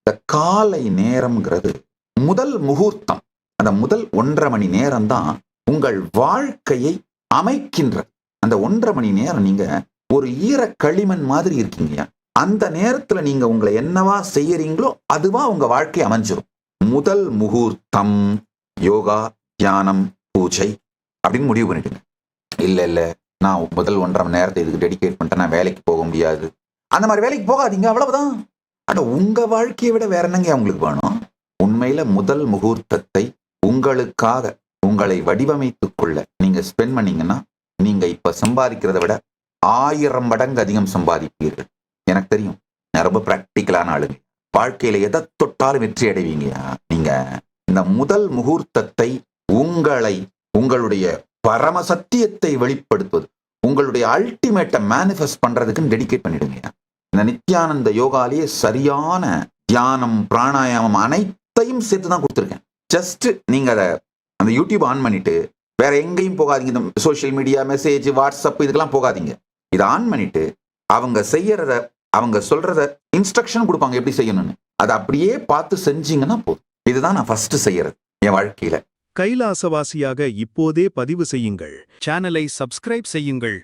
இந்த காலை நேரம்ங்கிறது முதல் முகூர்த்தம். அந்த முதல் 1.5 மணி நேரம் தான் உங்கள் வாழ்க்கையை அமைக்கின்ற. அந்த 1.5 மணி நேரம் நீங்க ஒரு ஈர களிமண் மாதிரி இருக்கீங்க. அந்த நேரத்துல நீங்க உங்களை என்னவா செய்யறீங்களோ அதுவா உங்க வாழ்க்கை அமைஞ்சிரும். முதல் முகூர்த்தம் யோகா, தியானம், பூஜை அப்படின்னு முடிவு பண்ணிடுங்க. இல்ல நான் முதல் 1.5 மணி நேரத்தை இதுக்கு டெடிகேட் பண்ணிட்டேன், நான் வேலைக்கு போக முடியாது. அந்த மாதிரி வேலைக்கு போகாதீங்க, அவ்வளவுதான். ஆனா உங்க வாழ்க்கையை விட வேற என்னங்க உங்களுக்கு வேணும்? உண்மையில முதல் முகூர்த்தத்தை உங்களுக்காக உங்களை வடிவமைத்துக் கொள்ள நீங்க ஸ்பெண்ட் பண்ணீங்கன்னா நீங்க இப்ப சம்பாதிக்கிறத விட 1000 மடங்கு அதிகம் சம்பாதிப்பீர்கள். எனக்கு தெரியும், நான் ரொம்ப பிராக்டிக்கலான ஆளுங்க. வாழ்க்கையில எதை தொட்டாலும் வெற்றி அடைவீங்க. நீங்க இந்த முதல் முகூர்த்தத்தை உங்களுடைய பரம சத்தியத்தை வெளிப்படுத்துவது, உங்களுடைய அல்டிமேட்டை மேனிஃபெஸ்ட் பண்றதுக்கு டெடிகேட் பண்ணிடுங்க. இந்த நித்யானந்த யோகாலேயே சரியான தியானம், பிராணாயாமம் அனைத்தையும் சேர்த்து தான் கொடுத்துருக்கேன். ஜஸ்ட் நீங்க அந்த யூடியூப் ஆன் பண்ணிட்டு வேற எங்கேயும் போகாதீங்க. இந்த சோசியல் மீடியா, மெசேஜ், வாட்ஸ்அப் இதுக்கெல்லாம் போகாதீங்க. இதை ஆன் பண்ணிட்டு அவங்க செய்யறத, அவங்க சொல்றத இன்ஸ்ட்ரக்ஷன் கொடுப்பாங்க எப்படி செய்யணும்னு. அதை அப்படியே பார்த்து செஞ்சீங்கன்னா போதும். இதுதான் நான் ஃபர்ஸ்ட் செய்யறது என் வாழ்க்கையில. கைலாசவாசியாக இப்போதே பதிவு செய்யுங்கள். சேனலை சப்ஸ்கிரைப் செய்யுங்கள்.